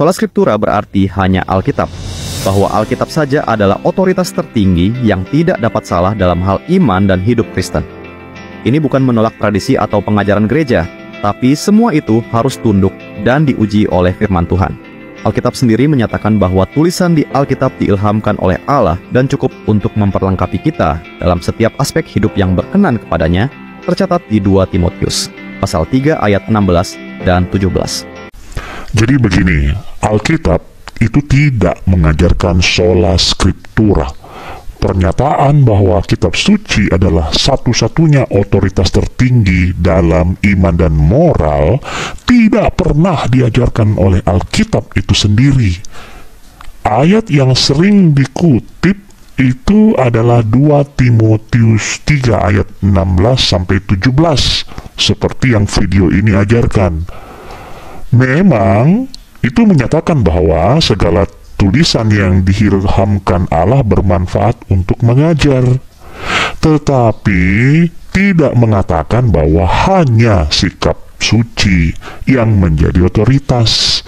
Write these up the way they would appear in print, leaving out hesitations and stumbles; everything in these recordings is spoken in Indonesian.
Sola Scriptura berarti hanya Alkitab, bahwa Alkitab saja adalah otoritas tertinggi yang tidak dapat salah dalam hal iman dan hidup Kristen. Ini bukan menolak tradisi atau pengajaran gereja, tapi semua itu harus tunduk dan diuji oleh firman Tuhan. Alkitab sendiri menyatakan bahwa tulisan di Alkitab diilhamkan oleh Allah dan cukup untuk memperlengkapi kita dalam setiap aspek hidup yang berkenan kepadanya, tercatat di 2 Timotius, pasal 3 ayat 16 dan 17. Jadi begini, Alkitab itu tidak mengajarkan sola scriptura. Pernyataan bahwa kitab suci adalah satu-satunya otoritas tertinggi dalam iman dan moral tidak pernah diajarkan oleh Alkitab itu sendiri. Ayat yang sering dikutip itu adalah 2 Timotius 3 ayat 16-17, seperti yang video ini ajarkan. Memang itu menyatakan bahwa segala tulisan yang diilhamkan Allah bermanfaat untuk mengajar, tetapi tidak mengatakan bahwa hanya sikap suci yang menjadi otoritas.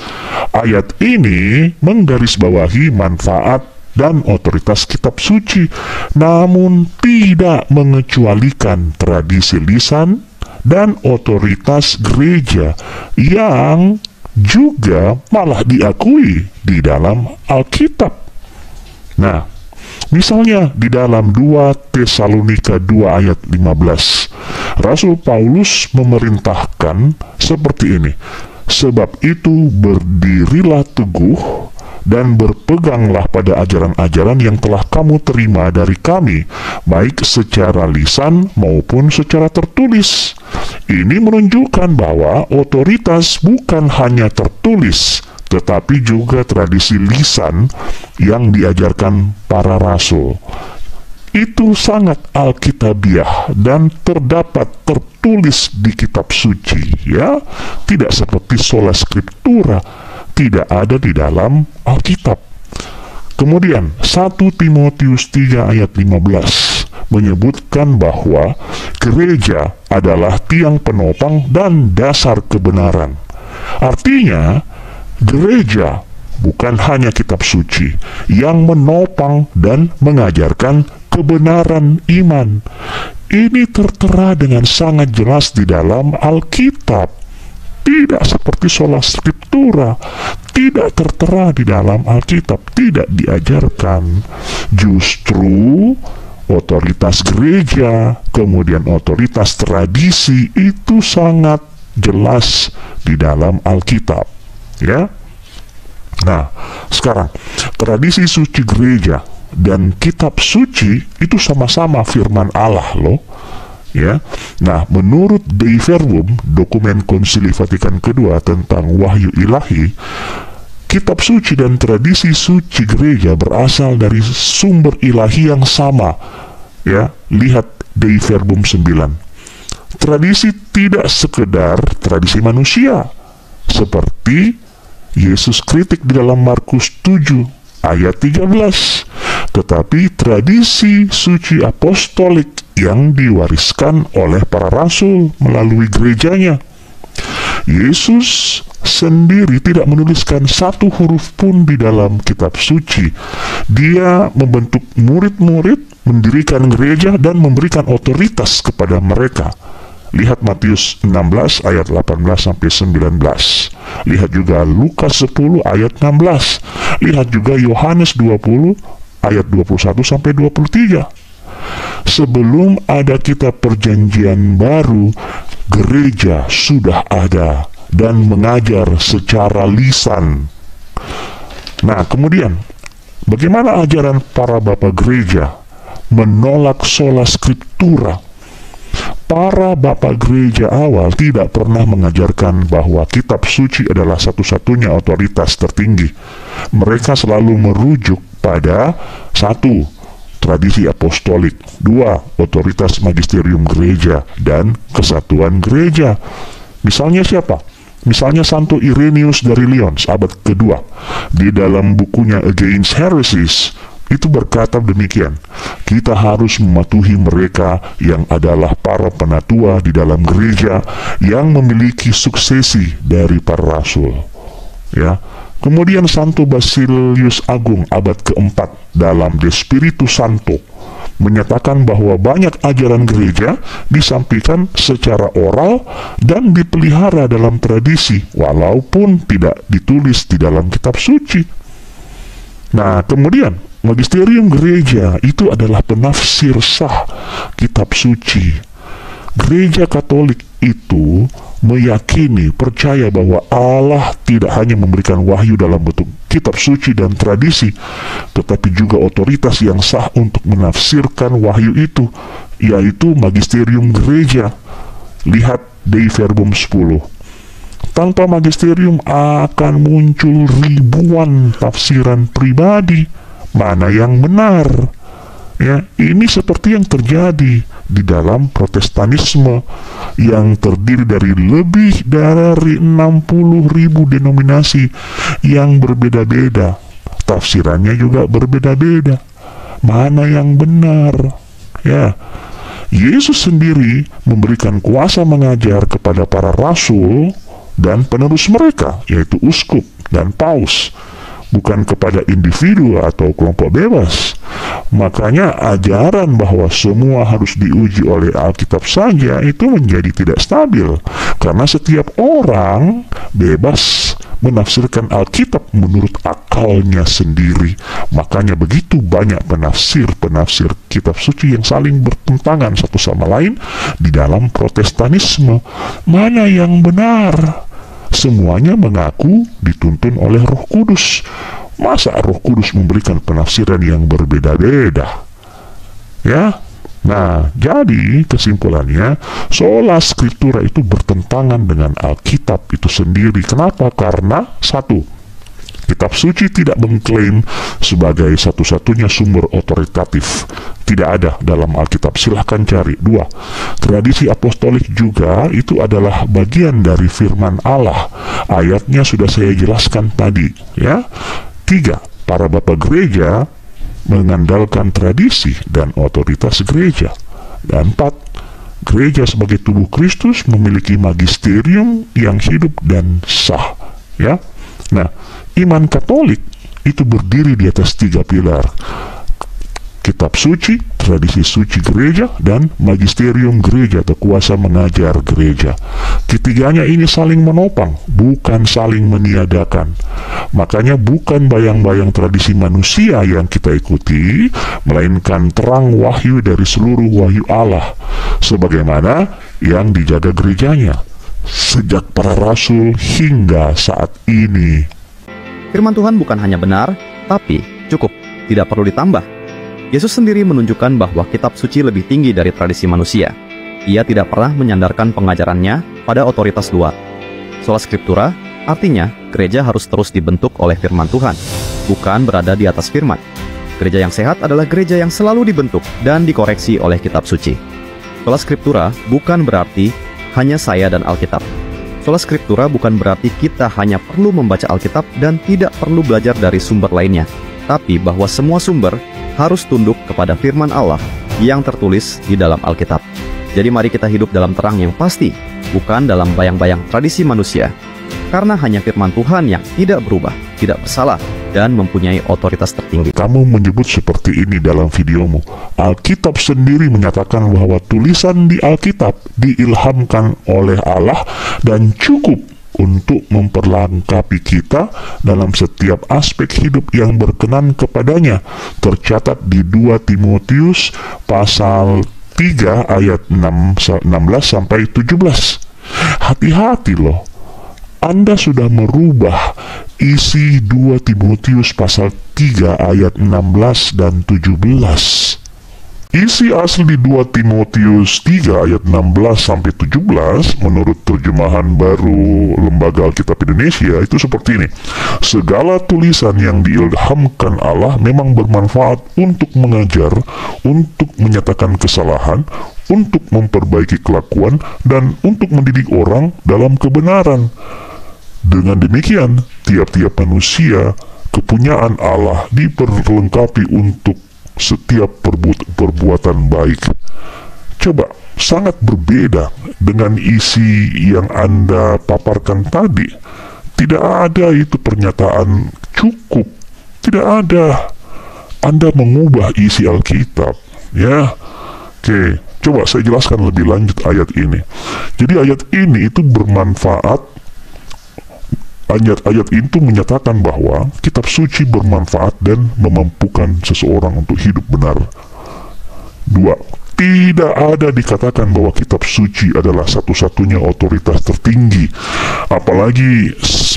Ayat ini menggarisbawahi manfaat dan otoritas kitab suci, namun tidak mengecualikan tradisi lisan dan otoritas gereja yang juga malah diakui di dalam Alkitab. Nah, misalnya di dalam 2 Tesalonika 2 ayat 15, Rasul Paulus memerintahkan seperti ini, "Sebab itu berdirilah teguh dan berpeganglah pada ajaran-ajaran yang telah kamu terima dari kami, baik secara lisan maupun secara tertulis." Ini menunjukkan bahwa otoritas bukan hanya tertulis, tetapi juga tradisi lisan yang diajarkan para rasul. Itu sangat alkitabiah dan terdapat tertulis di kitab suci, ya. Tidak seperti sola scriptura, tidak ada di dalam Alkitab. Kemudian 1 Timotius 3 ayat 15 menyebutkan bahwa gereja adalah tiang penopang dan dasar kebenaran. Artinya, gereja bukan hanya kitab suci yang menopang dan mengajarkan kebenaran iman. Ini tertera dengan sangat jelas di dalam Alkitab. Tidak seperti sola scriptura, tidak tertera di dalam Alkitab, tidak diajarkan. Justru otoritas gereja, kemudian otoritas tradisi itu sangat jelas di dalam Alkitab, ya. Nah, sekarang tradisi suci gereja dan kitab suci itu sama-sama firman Allah loh. Ya, nah menurut Dei Verbum, dokumen Konsili Vatikan kedua tentang wahyu ilahi, kitab suci dan tradisi suci gereja berasal dari sumber ilahi yang sama. Ya, lihat Dei Verbum 9. Tradisi tidak sekedar tradisi manusia, seperti Yesus kritik di dalam Markus 7 ayat 13, tetapi tradisi suci apostolik yang diwariskan oleh para rasul melalui gerejanya. Yesus sendiri tidak menuliskan satu huruf pun di dalam kitab suci. Dia membentuk murid-murid, mendirikan gereja, dan memberikan otoritas kepada mereka. Lihat Matius 16 ayat 18-19. Lihat juga Lukas 10 ayat 16. Lihat juga Yohanes 20 ayat 21-23. Sebelum ada kitab perjanjian baru, gereja sudah ada dan mengajar secara lisan. Nah, kemudian bagaimana ajaran para bapak gereja menolak sola scriptura? Para bapak gereja awal tidak pernah mengajarkan bahwa kitab suci adalah satu-satunya otoritas tertinggi. Mereka selalu merujuk pada 1. tradisi apostolik, 2. otoritas magisterium gereja dan kesatuan gereja. Misalnya siapa? Misalnya Santo Irenaeus dari Lyons, abad kedua. Di dalam bukunya Against Heresies, itu berkata demikian, kita harus mematuhi mereka yang adalah para penatua di dalam gereja yang memiliki suksesi dari para rasul. Ya, Kemudian Santo Basilius Agung abad keempat dalam De Spiritu Santo menyatakan bahwa banyak ajaran gereja disampaikan secara oral dan dipelihara dalam tradisi walaupun tidak ditulis di dalam kitab suci. Nah, kemudian magisterium gereja itu adalah penafsir sah kitab suci. Gereja Katolik itu meyakini, percaya bahwa Allah tidak hanya memberikan wahyu dalam bentuk kitab suci dan tradisi, tetapi juga otoritas yang sah untuk menafsirkan wahyu itu, yaitu magisterium gereja. Lihat Dei Verbum 10. Tanpa magisterium akan muncul ribuan tafsiran pribadi. Mana yang benar? Ya, ini seperti yang terjadi di dalam Protestanisme yang terdiri dari lebih dari 60.000 denominasi yang berbeda-beda. Tafsirannya juga berbeda-beda. Mana yang benar? Ya, Yesus sendiri memberikan kuasa mengajar kepada para rasul dan penerus mereka, yaitu uskup dan paus, bukan kepada individu atau kelompok bebas. Makanya ajaran bahwa semua harus diuji oleh Alkitab saja itu menjadi tidak stabil, karena setiap orang bebas menafsirkan Alkitab menurut akalnya sendiri. Makanya begitu banyak penafsir kitab suci yang saling bertentangan satu sama lain di dalam Protestanisme. Mana yang benar? Semuanya mengaku dituntun oleh Roh Kudus. Masa Roh Kudus memberikan penafsiran yang berbeda-beda? Ya. Nah, jadi kesimpulannya, sola scriptura itu bertentangan dengan Alkitab itu sendiri. Kenapa? Karena satu, kitab suci tidak mengklaim sebagai satu-satunya sumber otoritatif. Tidak ada dalam Alkitab, silahkan cari. Dua, tradisi apostolik juga itu adalah bagian dari firman Allah. Ayatnya sudah saya jelaskan tadi, ya. Tiga, para bapak gereja mengandalkan tradisi dan otoritas gereja. Dan empat, gereja sebagai tubuh Kristus memiliki magisterium yang hidup dan sah, ya. Nah, iman Katolik itu berdiri di atas tiga pilar: kitab suci, tradisi suci gereja, dan magisterium gereja atau kuasa mengajar gereja. Ketiganya ini saling menopang, bukan saling meniadakan. Makanya bukan bayang-bayang tradisi manusia yang kita ikuti, melainkan terang wahyu dari seluruh wahyu Allah, sebagaimana yang dijaga gerejanya sejak para rasul hingga saat ini. Firman Tuhan bukan hanya benar, tapi cukup, tidak perlu ditambah. Yesus sendiri menunjukkan bahwa kitab suci lebih tinggi dari tradisi manusia. Ia tidak pernah menyandarkan pengajarannya pada otoritas luar. Sola Scriptura artinya gereja harus terus dibentuk oleh firman Tuhan, bukan berada di atas firman. Gereja yang sehat adalah gereja yang selalu dibentuk dan dikoreksi oleh kitab suci. Sola Scriptura bukan berarti hanya saya dan Alkitab. Sola Scriptura bukan berarti kita hanya perlu membaca Alkitab dan tidak perlu belajar dari sumber lainnya, tapi bahwa semua sumber harus tunduk kepada firman Allah yang tertulis di dalam Alkitab. Jadi mari kita hidup dalam terang yang pasti, bukan dalam bayang-bayang tradisi manusia. Karena hanya firman Tuhan yang tidak berubah, tidak bersalah, dan mempunyai otoritas tertinggi. Kamu menyebut seperti ini dalam videomu. Alkitab sendiri menyatakan bahwa tulisan di Alkitab diilhamkan oleh Allah dan cukup untuk memperlengkapi kita dalam setiap aspek hidup yang berkenan kepadanya. Tercatat di 2 Timotius pasal 3 ayat 16 sampai 17. Hati-hati loh. Anda sudah merubah isi 2 Timotius pasal 3 ayat 16 dan 17. Isi asli 2 Timotius 3 ayat 16 sampai 17 menurut terjemahan baru Lembaga Alkitab Indonesia itu seperti ini. Segala tulisan yang diilhamkan Allah memang bermanfaat untuk mengajar, untuk menyatakan kesalahan, untuk memperbaiki kelakuan, dan untuk mendidik orang dalam kebenaran. Dengan demikian, tiap-tiap manusia kepunyaan Allah diperlengkapi untuk setiap perbuatan baik. Coba, sangat berbeda dengan isi yang Anda paparkan tadi. Tidak ada itu pernyataan cukup. Tidak ada. Anda mengubah isi Alkitab, ya. Oke, coba saya jelaskan lebih lanjut ayat ini. Jadi ayat ini itu bermanfaat. Ayat-ayat itu menyatakan bahwa kitab suci bermanfaat dan memampukan seseorang untuk hidup benar. 2. Tidak ada dikatakan bahwa kitab suci adalah satu-satunya otoritas tertinggi, apalagi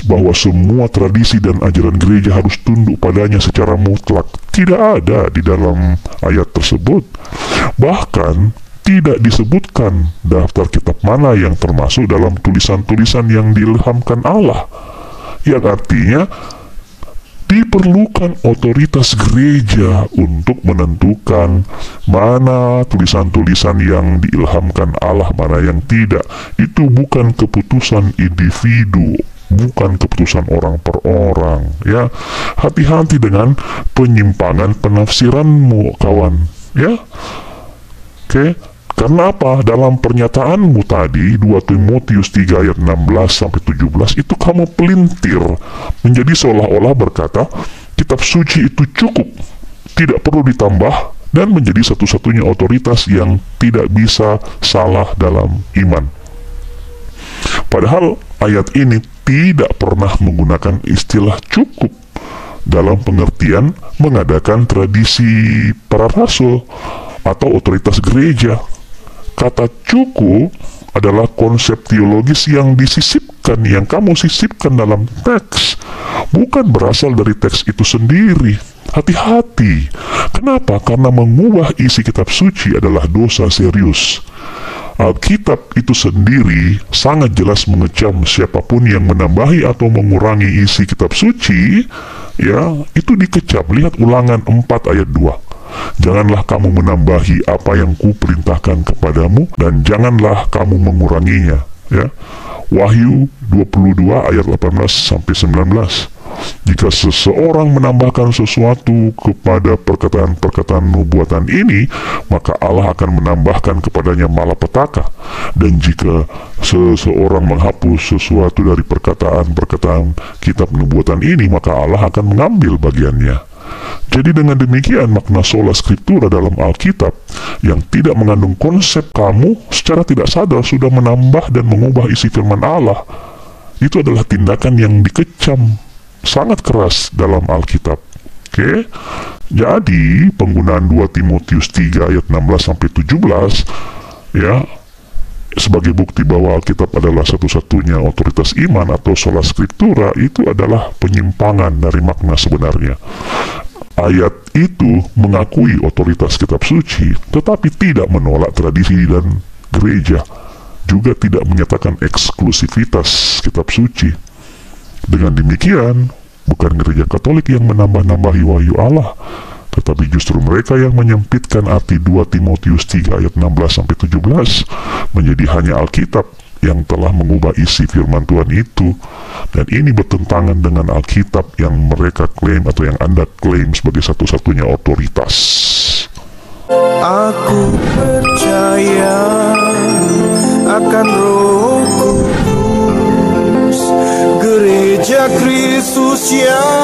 bahwa semua tradisi dan ajaran gereja harus tunduk padanya secara mutlak. Tidak ada di dalam ayat tersebut. Bahkan tidak disebutkan daftar kitab mana yang termasuk dalam tulisan-tulisan yang diilhamkan Allah, yang artinya diperlukan otoritas gereja untuk menentukan mana tulisan-tulisan yang diilhamkan Allah, mana yang tidak. Itu bukan keputusan individu, bukan keputusan orang per orang, ya. Hati-hati dengan penyimpangan penafsiranmu, kawan, ya. Oke. Karena apa? Dalam pernyataanmu tadi 2 Timotius 3 ayat 16-17 itu kamu pelintir menjadi seolah-olah berkata kitab suci itu cukup, tidak perlu ditambah, dan menjadi satu-satunya otoritas yang tidak bisa salah dalam iman. Padahal ayat ini tidak pernah menggunakan istilah cukup dalam pengertian mengadakan tradisi para rasul atau otoritas gereja. Kata cukup adalah konsep teologis yang disisipkan, yang kamu sisipkan dalam teks, bukan berasal dari teks itu sendiri. Hati-hati. Kenapa? Karena mengubah isi kitab suci adalah dosa serius. Alkitab itu sendiri sangat jelas mengecam siapapun yang menambahi atau mengurangi isi kitab suci, ya, itu dikecam. Lihat Ulangan 4 ayat 2. Janganlah kamu menambahi apa yang kuperintahkan kepadamu, dan janganlah kamu menguranginya, ya. Wahyu 22 ayat 18-19. Jika seseorang menambahkan sesuatu kepada perkataan-perkataan nubuatan ini, maka Allah akan menambahkan kepadanya malapetaka. Dan jika seseorang menghapus sesuatu dari perkataan-perkataan kitab nubuatan ini, maka Allah akan mengambil bagiannya. Jadi dengan demikian makna sola scriptura dalam Alkitab yang tidak mengandung konsep kamu secara tidak sadar sudah menambah dan mengubah isi firman Allah, itu adalah tindakan yang dikecam sangat keras dalam Alkitab. Oke? Jadi penggunaan 2 Timotius 3 ayat 16-17, ya, sebagai bukti bahwa Alkitab adalah satu-satunya otoritas iman atau sola scriptura, itu adalah penyimpangan dari makna sebenarnya. Ayat itu mengakui otoritas kitab suci, tetapi tidak menolak tradisi dan gereja, juga tidak menyatakan eksklusivitas kitab suci. Dengan demikian, bukan gereja Katolik yang menambah-nambahi wahyu Allah, tetapi justru mereka yang menyempitkan arti 2 Timotius 3 ayat 16-17 menjadi hanya Alkitab yang telah mengubah isi firman Tuhan itu. Dan ini bertentangan dengan Alkitab yang mereka klaim atau yang Anda klaim sebagai satu-satunya otoritas. Aku percaya akan Roh Kudus, Gereja Kristus yang